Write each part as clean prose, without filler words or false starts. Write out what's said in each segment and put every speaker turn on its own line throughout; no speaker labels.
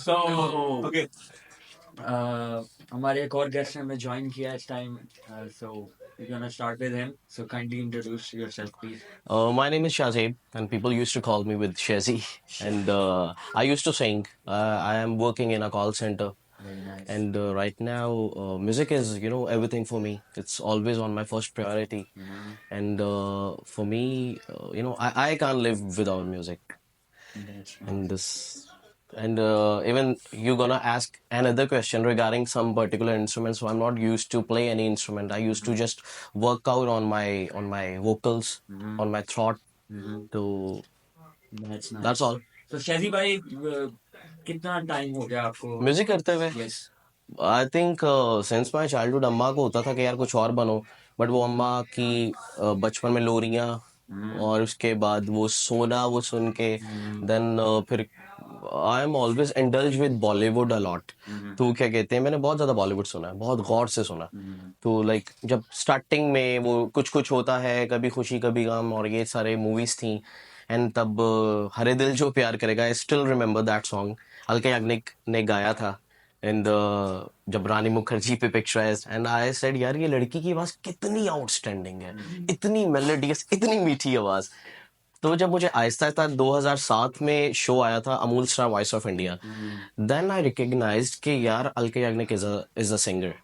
So
Okay.
हमारे एक और गेस्ट ने हमें ज्वाइन किया इस time, so we're gonna start with him. So kindly introduce yourself, please.
My name is Shazib, and people used to call me with Shazi. And I used to sing. I am working in a call center,
Very nice.
and right now, music is everything for me. It's always on my first priority, and for me, I can't live without music.
That's
And
nice.
this, and even you're gonna ask another question regarding some particular instrument. So I'm not used to play any instrument. I used to just work out on my vocals, on my throat. So
That's nice.
that's all.
So Shaji भाई, कितना time हो गया आपको
music करते हुए
yes
I think since my childhood अम्मा को होता था कि यार कुछ और बनो, बट वो अम्मा की बचपन में लोरियां और उसके बाद वो सोना वो सुन के देन फिर I am always indulge with Bollywood a lot. तो क्या कहते हैं, मैंने बहुत ज्यादा बॉलीवुड सुना है, बहुत गौर से सुना। तो लाइक जब स्टार्टिंग में वो कुछ कुछ होता है, कभी खुशी कभी गम और ये सारे मूवीज थी, एंड तब हरे दिल जो प्यार करेगा, I still remember that song, Alka Yagnik ने गाया था। एंड जब रानी मुखर्जी पे पिक्चराइज्ड, एंड आई सेड यार ये लड़की की आवाज कितनी आउटस्टैंडिंग है, इतनी मेलोडियस, इतनी मीठी आवाज। तो जब मुझे आहिस्ता आहिस्ता 2007 में शो आया था Amul star voice of India, then I recognized कि यार Alka Yagnik is a singer.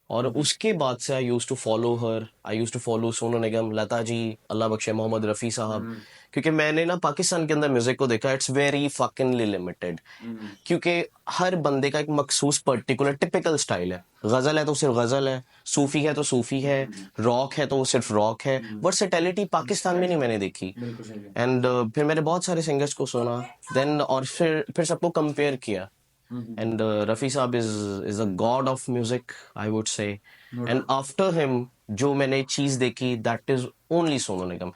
और उसके बाद से I use to follow her, I use to follow Sonu Nigam, Lata ji, अल्लाह बख्शे, मोहम्मद रफ़ी साहब। क्योंकि मैंने ना पाकिस्तान के अंदर म्यूजिक को देखा, इट्स वेरी फकिंगली लिमिटेड। क्योंकि हर बंदे का एक मखसूस पर्टिकुलर टिपिकल स्टाइल है। गजल है तो सिर्फ गजल है, सूफी है तो सूफी है, रॉक है तो वो सिर्फ रॉक है। वर्सेटैलिटी पाकिस्तान में नहीं मैंने देखी। एंड फिर मैंने बहुत सारे सिंगर्स को सुना, देन और फिर सबको कंपेयर किया। And Rafi Saab is a god of music, I would say. And after him, जो मैंने चीज देखी, that is only Sonu Nigam.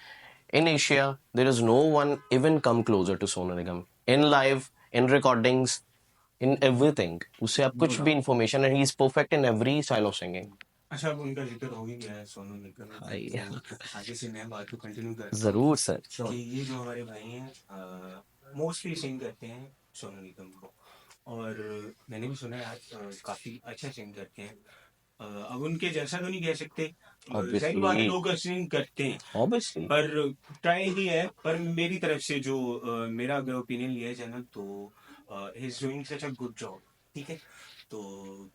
In Asia, there is no one even come closer to Sonu Nigam. In live, in recordings, in everything. उससे आप कुछ भी information, and he is perfect in every style of singing.
अच्छा, अब उनका जिक्र हो ही गया है सोनू निगम का,
हाय।
तो आगे से मैं बात को कंटिन्यू करता हूँ
जरूर सर।
कि ये जो हमारे भाई हैं मोस्टली सिंग करते हैं सोनू निगम को, और मैंने भी सुना है आज काफी अच्छा सिंग करते हैं। अब उनके जैसा तो नहीं कह सकते, सही बात है,
Obviously.
लोग सिंग करते हैं,
Obviously.
पर ट्राई ही है। पर मेरी तरफ से जो मेरा अगर ओपिनियन लिया जाए ना, तो he is doing such a good job. ठीक है, तो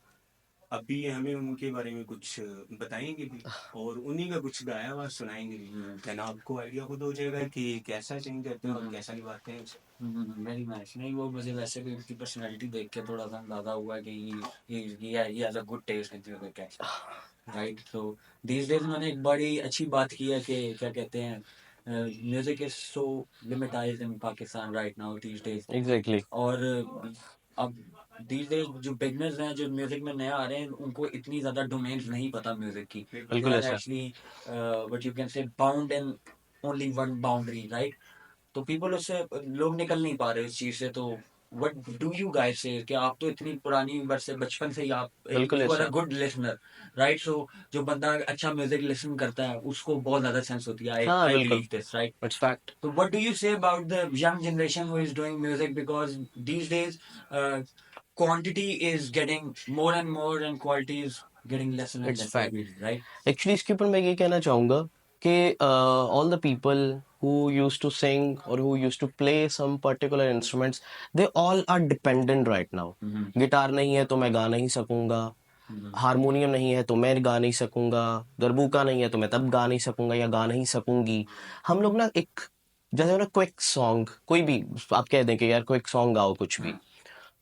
अभी हमें उनके बारे में कुछ बताएंगे भी, और उन्हीं का कुछ गाया हुआ सुनाएंगे भी, देन आपको आइडिया खुद हो जाएगा कि कैसा सिंग करते हैं और कैसा निभाते हैं उसे।
Very nice. नहीं, वो मुझे वैसे भी उसकी पर्सनालिटी देख के थोड़ा सा अंदाजा हुआ कि he has a good taste in music, right. So these days उन्होंने एक बड़ी अच्छी बात की है कि क्या कहते हैं, music is so limitized in Pakistan right now these days।
Exactly.
और अब these days जो बिगनर्स हैं, जो म्यूजिक में नए आ रहे हैं, उनको इतनी ज्यादा डोमेन्स नहीं पता म्यूजिक की।
बिल्कुल ऐसा।
Actually what you can say bound in only one boundary, right. तो पीपल उससे लोग निकल नहीं पा रहे इस चीज से। तो व्हाट डू यू गाइस से कि आप तो इतनी पुरानी उम्र से, बचपन से ही आप
बिल्कुल
यू आर अ
ऐसा।
Good listener, right. सो जो बंदा अच्छा म्यूजिक लिसन करता है उसको बहुत ज्यादा सेंस होती है।
हाँ
आई
बिल्कुल,
believe this, right.
It's fact.
So what do you say about the young generation who is doing music? Because these days, quantity is getting more and more, and quality is getting lesser and
it's
lesser,
fact.
right?
Actually इसके ऊपर मैं ये कहना चाहूंगा कि all the people who use to sing और who use to play some particular instruments, they all are dependent right now. Guitar नहीं है तो मैं गा नहीं सकूंगा, हारमोनियम नहीं है तो मैं गा नहीं सकूंगा, दरबूका नहीं है तो मैं तब गा नहीं सकूंगा या गा नहीं सकूंगी। हम लोग ना एक, जैसे ना क्विक सॉन्ग, कोई भी आप कह दें कि यार क्विक सॉन्ग गाओ कुछ भी,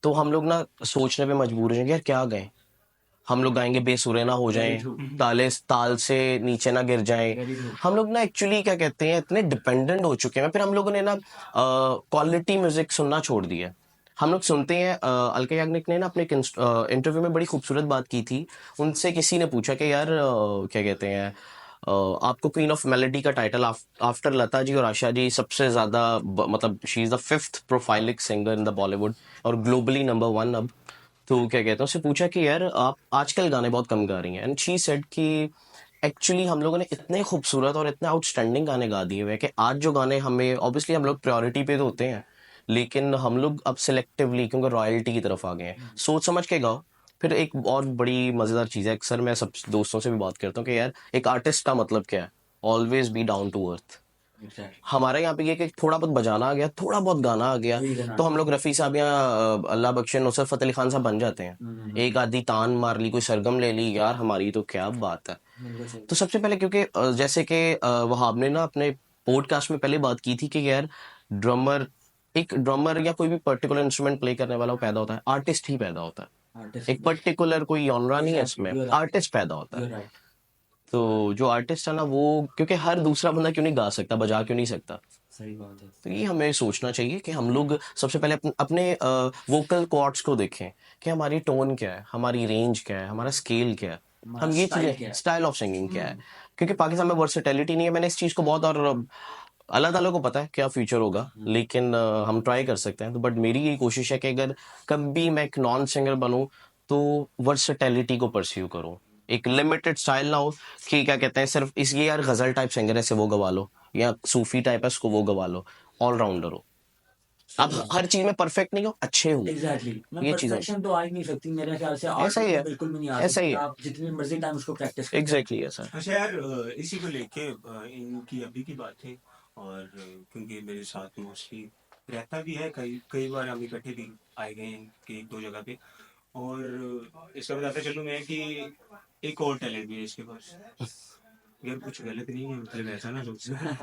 तो हम लोग ना सोचने पे मजबूर हैं कि यार क्या गाएं। हम लोग गाएंगे बेसुरे ना हो जाएं, ताले ताल से नीचे ना गिर जाएं। हम लोग ना एक्चुअली क्या कहते हैं, इतने डिपेंडेंट हो चुके हैं। फिर हम लोगों ने ना क्वालिटी म्यूजिक सुनना छोड़ दिया। हम लोग सुनते हैं, अलका याग्निक ने ना अपने इंटरव्यू में बड़ी खूबसूरत बात की थी। उनसे किसी ने पूछा कि यार क्या कहते हैं, आपको क्वीन ऑफ मेलोडी का टाइटल आफ्टर लता जी और आशा जी सबसे ज्यादा मतलब she is the fifth prolific singer in the Bollywood और ग्लोबली नंबर वन अब। तो क्या कहते हैं, उससे पूछा कि यार आप आजकल गाने बहुत कम गा रही हैं, एंड शी सेड कि एक्चुअली हम लोगों ने इतने खूबसूरत और इतने आउटस्टैंडिंग गाने गा दिए हुए हैं कि आज जो गाने हमें, ऑब्वियसली हम लोग प्रायोरिटी पे तो होते हैं, लेकिन हम लोग अब सिलेक्टिवली क्योंकि रॉयल्टी की तरफ आ गए हैं, सोच समझ के गाओ। फिर एक और बड़ी मजेदार चीज है, अक्सर मैं सब दोस्तों से भी बात करता हूँ कि यार एक आर्टिस्ट का मतलब क्या है, always be down to earth.
Exactly
हमारे यहाँ पे ये कि थोड़ा बहुत बजाना आ गया, थोड़ा बहुत गाना आ गया,
वही रहना
तो हम लोग रफ़ी साहब या अल्लाह बख्शे नुसरत फ़तेह अली खान साहब बन जाते हैं। एक आधी तान मार ली, कोई सरगम ले ली, यार हमारी तो क्या बात है।
बिल्कुल सही
तो सबसे पहले क्योंकि जैसे कि वहाब ने ना अपने पॉडकास्ट में पहले बात की थी कि यार ड्रमर, एक ड्रमर या कोई भी पर्टिकुलर इंस्ट्रूमेंट प्ले करने वाला वो पैदा होता है, आर्टिस्ट ही पैदा होता है।
आर्टिस्ट
एक पर्टिकुलर कोई ऑनरा नहीं है
एग्जैक्टली
इसमें,
यू आर
आर्टिस्ट पैदा होता
यू
है।
आर राइट
तो जो आर्टिस्ट है ना वो, क्योंकि हर दूसरा बंदा क्यों नहीं गा सकता, बजा क्यों नहीं सकता।
सही बात है
तो ये हमें सोचना चाहिए कि हम लोग सबसे पहले अपने वोकल कॉर्ड्स को देखें कि हमारी टोन क्या है, हमारी रेंज क्या है, हमारा स्केल क्या है,
हमारा
हम ये
स्टाइल क्या
चीज़ें,
है
स्टाइल ऑफ सिंगिंग क्या है। क्योंकि पाकिस्तान में वर्सेटैलिटी नहीं है, मैंने इस चीज़ को बहुत, और अल्लाह ताला को पता है क्या फ्यूचर होगा, लेकिन हम ट्राई कर सकते हैं। तो बट मेरी यही कोशिश है कि अगर कभी मैं एक नॉन सिंगर बनूं तो वर्सेटैलिटी को परस्यू करूं, एक लिमिटेड स्टाइल ना हो कि क्या कहते हैं सिर्फ इसलिए यार गजल टाइप सिंगर है से वो गवा लो, या सूफी टाइप है उसको वो गवा लो, ऑलराउंडर हो।
सही
आप
बात
हर चीज में परफेक्ट नहीं हो, अच्छे हो,
एग्जैक्टली मैं
ये चीज
परफेक्शन तो आ ही नहीं सकती मेरे ख्याल से आर्ट
ऐसा
में
ही
तो
है,
बिल्कुल भी नहीं आ
ऐसा ही
सकती
है,
आप जितनी मर्जी टाइम उसको प्रैक्टिस करते
एग्जैक्टली ऐसा।
अच्छा यार, इसी को लेके इनकी अभी की बात है, और क्योंकि मेरे साथ मोस्टली रहता भी है, कई कई बार हम इकट्ठे भी आए गए हैं कि एक दो जगह पे, और इसका बताता चलूँ मैं कि एक और टैलेंट भी है इसके पास। यार कुछ गलत नहीं है, मतलब ऐसा ना सोचना।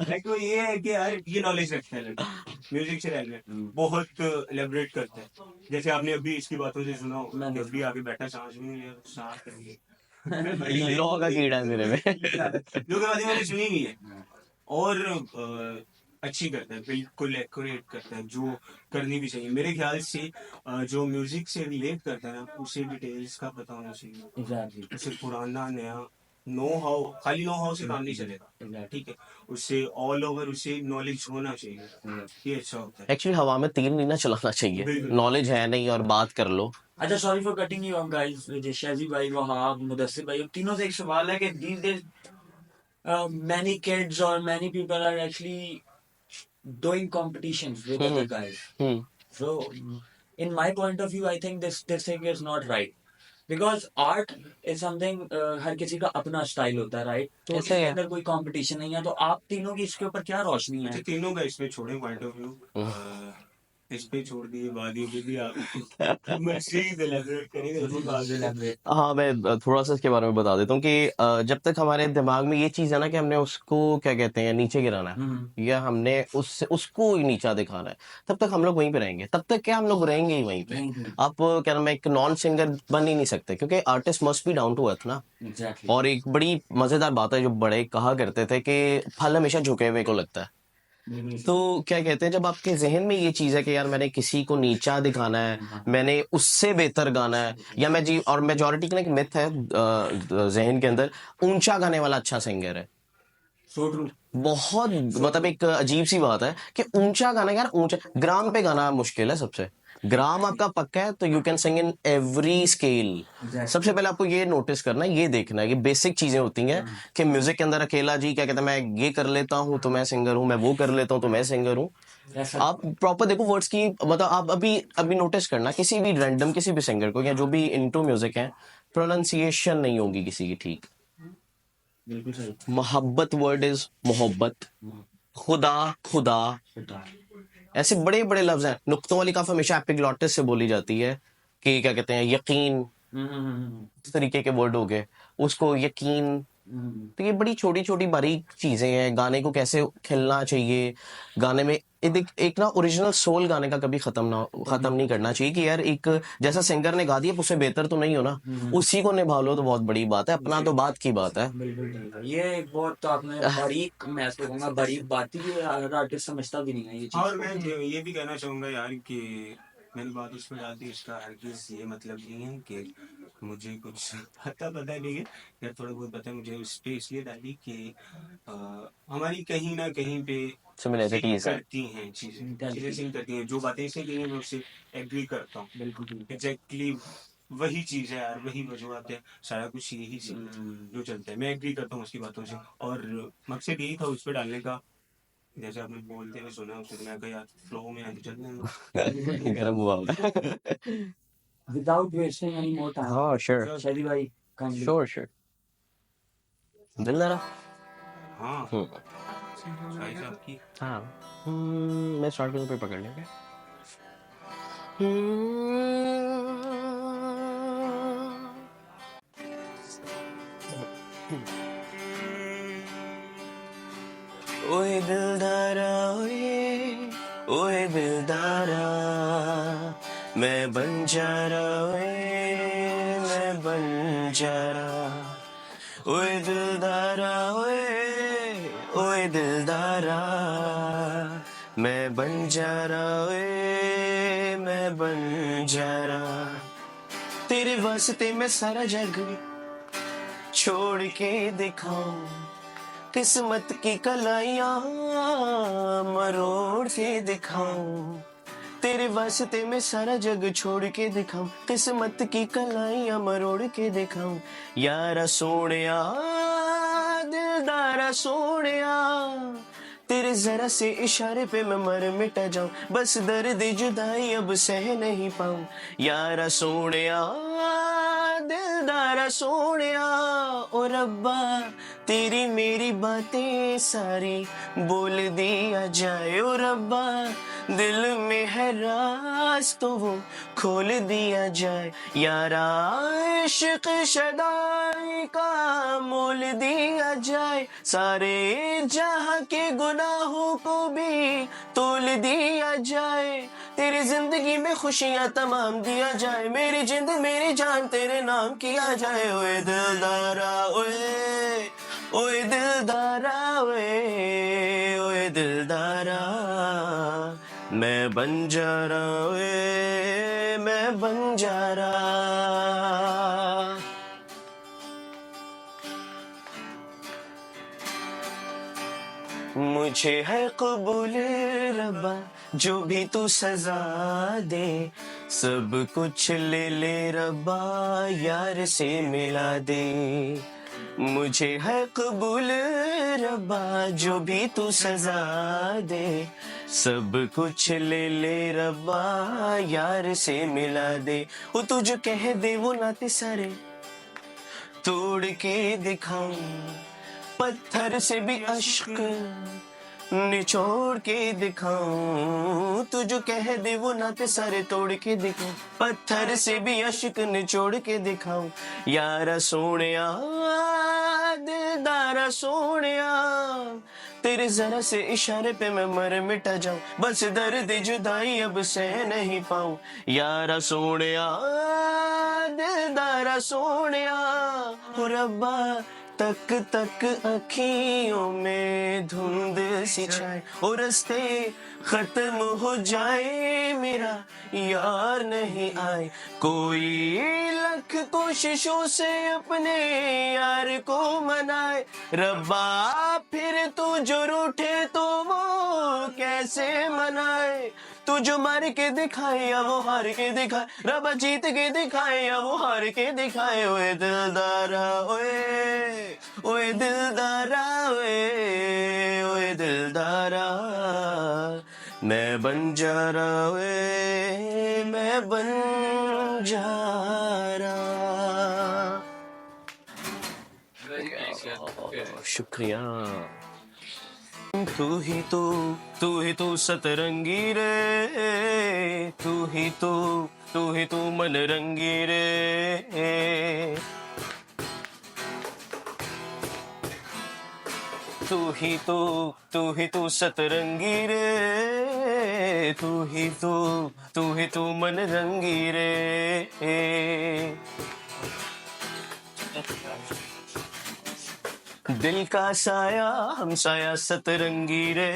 लाइक वो ये है कि यार ये नॉलेज रखता है लड़का, म्यूजिक से रिलेटेड बहुत एलेबरेट करता है। जैसे आपने अभी इसकी बातों से सुना हो
मैंने
कि अभी आगे बैठा, सांस भी नहीं लिया, सांस करेंगे।
लौ का कीड़ा है मेरे में।
जो कि बातें मैंने सुनी नहीं है, और अच्छी करता है, बिल्कुल एक्यूरेट करता है, जो करनी भी चाहिए मेरे ख्याल से। जो म्यूजिक से रिलेट करता है ना, उसे डिटेल्स का पता होना चाहिए,
एग्जैक्टली
उसे पुराना नया नो हाउ, खाली नो हाउ से काम नहीं चलेगा,
एग्जैक्टली
ठीक है, उससे ऑल ओवर उसे नॉलेज होना चाहिए, ये अच्छा होता है।
एक्चुअली हवा में तीर नहीं ना चलाना चाहिए,
बिल्कुल।
नॉलेज है नहीं और बात कर लो।
अच्छा sorry for cutting you of guys Shaji भाई वहाब मुदस्सिर भाई अब तीनों से एक सवाल है कि these days many kids or many people are actually doing competitions with other guys
hmm,
so in my point of view I think this thing is not right because art is something हर किसी का अपना style होता है right तो
ऐसा ही
इसके
है।
अंदर कोई कंपटीशन नहीं है तो आप तीनों की इसके ऊपर क्या रोशनी
अच्छा
है
तीनों का इसमें छोड़े पॉइंट ऑफ व्यू, इस पे छोड़ दिए, वादियों पे भी आप मजीद elaborate करेंगे तो बात है।
हाँ मैं थोड़ा सा इसके बारे में बता देता हूँ कि जब तक हमारे दिमाग में ये चीज़ है ना कि हमने उसको क्या कहते हैं नीचे गिराना है, या हमने उसको ही नीचा दिखाना है, तब तक हम लोग वहीं पे रहेंगे, तब तक क्या हम लोग रहेंगे ही वहीं पे। आप क्या नाम है, एक नॉन सिंगर बन ही नहीं सकते क्योंकि artist must be down to earth ना।
एग्जैक्टली
और एक बड़ी मजेदार बात है जो बड़े कहा करते थे कि फल हमेशा झुके हुए को लगता है। तो क्या कहते हैं जब आपके जहन में ये चीज है कि यार मैंने किसी को नीचा दिखाना है, मैंने उससे बेहतर गाना है, या मैं जी, और मेजोरिटी का एक मिथ है जहन के अंदर, ऊंचा गाने वाला अच्छा सिंगर है।
सो ट्रू
बहुत मतलब एक अजीब सी बात है कि ऊंचा गाना, यार ऊंचा ग्राम पे गाना मुश्किल है सबसे। ग्राम आपका पक्का है तो you can sing in every scale. सबसे पहले आपको ये नोटिस करना है, ये देखना है, ये बेसिक चीजें होती हैं कि म्यूजिक के अंदर अकेला जी क्या कहता है मैं ये कर लेता हूँ तो मैं सिंगर हूँ, मैं वो कर लेता हूँ तो मैं सिंगर हूँ। आप प्रॉपर देखो वर्ड्स की, मतलब आप अभी अभी नोटिस करना किसी भी रैंडम किसी भी सिंगर को या जो भी इनटू म्यूजिक है, प्रोनाउंसिएशन नहीं होगी किसी की ठीक।
बिल्कुल सही
मोहब्बत वर्ड इज मोहब्बत, खुदा खुदा, ऐसे बड़े बड़े लफ्ज हैं। नुक्तों वाली काफ हमेशा एपिग्लॉटिस से बोली जाती है कि क्या कहते हैं यकीन, इस तरीके के वर्ड हो गए, उसको यकीन। तो ये बड़ी छोटी छोटी बारीक चीजें हैं, गाने को कैसे खिलना चाहिए, गाने में एक ना ओरिजिनल सोल गाने का कभी खत्म नहीं करना चाहिए कि यार एक जैसा सिंगर ने गा दिया उससे बेहतर तो नहीं हो ना, उसी को निभा लो तो बहुत बड़ी बात है, अपना तो बात की बात है।
बिल्कुल नहीं ये एक बहुत तो आपने बारीक मैं इसको कहूंगा बारीक बात ही हर आर्टिस्ट समझता भी नहीं है ये चीज
और मैं ये भी कहना चाहूंगा यार कि मैंने बात उस पर डाल दी, इसका हरगिज ये मतलब नहीं है कि मुझे कुछ पता नहीं है, या थोड़ा बहुत पता है मुझे, उस पे इसलिए डाली कि हमारी कहीं ना कहीं पे
सिमिलरिटीज
सिंक
है।
करती हैं, चीजें सिंक करती हैं, जो बातें से कही मैं उससे एग्री करता हूँ,
बिल्कुल
एग्जैक्टली वही चीज है यार, वही वजूहत है, सारा कुछ यही जो चलता है, मैं एग्री करता हूँ उसकी बातों से, और मकसद यही था उस पर डालने का जैसे आपने बोलते हुए सुना फिर मैं कहा यार फ्लो में आके चलने दो।
गर्म हुआ होगा।
Without wasting any more time,
हाँ sure
Shadi bhai, kindly.
Sure sure दिलदारा
हाँ
हम्म
भाई साहब की
हाँ मैं स्टार्ट करूँ पे पकड़ लिया ओए दिलदारा ओए दिलदारा मैं बन जा रहा मैं बन जा रहा ओए दिलदारा ओए दिलदारा मैं बन जा रहा मैं बन जा रहा तेरे वास्ते मैं सारा जग छोड़ के दिखाऊं किस्मत की कलाइयां मरोड़ के दिखाऊं तेरे वास्ते मैं सारा जग छोड़ के दिखाऊं किस्मत की कलाइयां मरोड़ के दिखाऊं यारा सोनिया दिलदारा सोनिया तेरे जरा से इशारे पे मैं मर मिटा जाऊं बस दर्द जुदाई अब सह नहीं पाऊं यारा सोनिया दिलदारा सोनिया ओ रब्बा तेरी मेरी बातें सारी बोल दिया जाए ओ रब्बा दिल में है राज तो वो खोल दिया जाए यारा इश्क शदाई का मोल दिया जाए सारे जहां के गुनाहों को भी तोल दिया जाए तेरी जिंदगी में खुशियां तमाम दिया जाए मेरी जिंद मेरी जान तेरे नाम किया जाए ओए दिलदारा ओए दिलदारा ओए दिलदारा मैं बन जा रहा मैं बन जा रहा मुझे है कबूल रब्बा जो भी तू सजा दे सब कुछ ले ले रब्बा यार से मिला दे मुझे है कबूल रब्बा जो भी तू सजा दे सब कुछ ले ले रब्बा यार से मिला दे वो तू जो कह दे वो नाते सारे तोड़ के दिखाऊं पत्थर से भी अश्क निचोड़ के दिखाऊं तू जो कह दे वो नाते सारे तोड़ के दिखाऊं पत्थर से भी अश्क निचोड़ के दिखाऊं यारा सोनिया दिलदारा सोनिया तेरे जरा से इशारे पे मैं मर मिटा जाऊं बस दर्द जुदाई अब सह नहीं पाऊं यारा सोनिया दिलदारा सोनिया हो रब्बा तक तक अखियों में धुंध सी छाए और रास्ते खत्म हो जाए मेरा यार नहीं आए कोई लख कोशिशों से अपने यार को मनाए रब्बा फिर तू जो रूठे तो वो कैसे मनाए तू जो मार के दिखाए या वो हार के दिखाए रब्बा जीत के दिखाए या वो हार के दिखाए ओए दिलदारा ओए दिलदारा ओए दिलदारा मैं बन जा रहा मैं बन जा रहा
Very nice, yeah.
शुक्रिया तू ही तो सतरंगी रे तू ही तो मन रंगी रे तू ही तो सतरंगी रे तू ही तो मन रंगी रे दिल का साया हम साया सतरंगी रे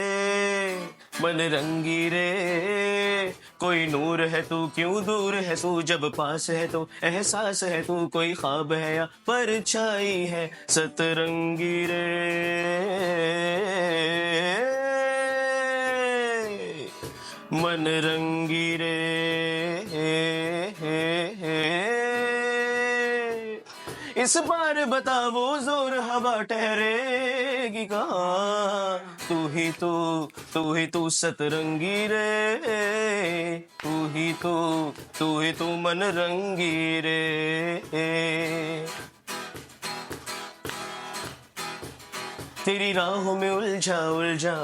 मन रंगी रे कोई नूर है तू क्यों दूर है तू जब पास है तो एहसास है तू कोई ख्वाब है या परछाई है सतरंगी रे मन रंगी रे इस बार बता वो जोर हवा ठहरेगी कहाँ, तू ही तू सतरंगी रे, तू ही तू मन रंगी रे। तेरी राहों में उलझा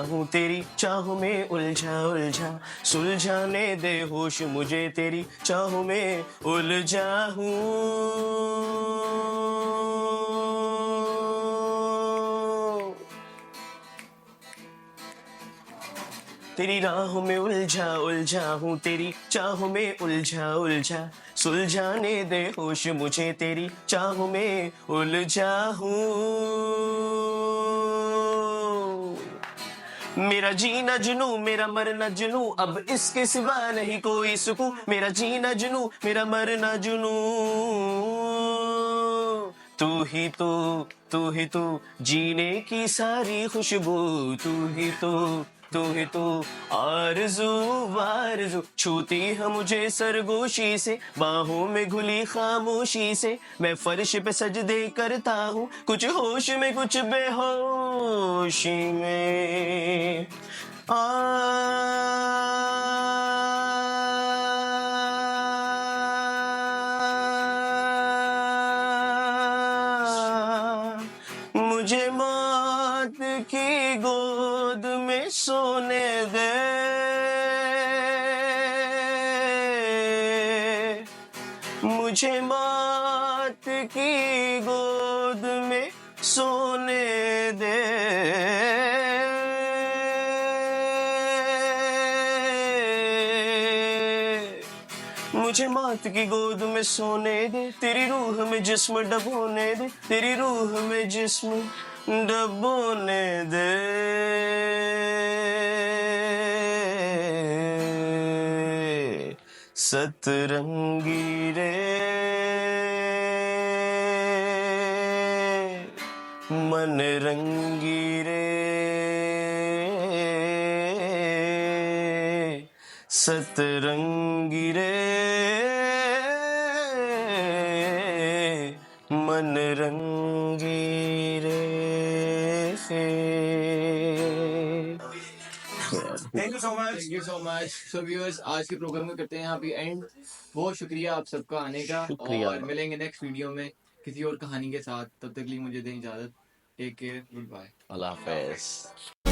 हूँ, तेरी चाहों में उलझा, सुलझाने दे होश मुझे, तेरी चाहों में उलझा हूँ। तेरी राहों में उलझा हूँ, तेरी चाहों में उलझा, सुलझाने दे होश मुझे, तेरी चाहों में उलझा हूँ। मेरा जीना जुनू, मेरा मरना जुनू, अब इसके सिवा नहीं कोई सुकून। मेरा जीना जुनू, मेरा मरना जुनू, तू ही तू, जीने की सारी खुशबू, तू ही तू, आरज़ू वारज़ू छूती है मुझे सरगोशी से, बाहों में घुली खामोशी से, मैं फर्श पे सजदे करता हूँ, कुछ होश में कुछ बेहोशी में। मुझे मौत की गोद में सोने दे, मुझे मौत की गोद में सोने दे। मुझे मौत की गोद में सोने दे, तेरी रूह में जिस्म डबोने दे, तेरी रूह में जिस्म डबोने दे। सतरंगी रे, मन रंगी रे, सतरंगी रे, मन रंगी रे।
Thank you so much.
Thank you so much. So viewers, आज के प्रोग्राम को करते हैं यहाँ पे एंड। बहुत शुक्रिया आप सबका आने का,
शुक्रिया।
और मिलेंगे नेक्स्ट वीडियो में किसी और कहानी के साथ। तब तक के लिए मुझे दें इजाजत। Take care, good bye.
अल्लाह हाफिज।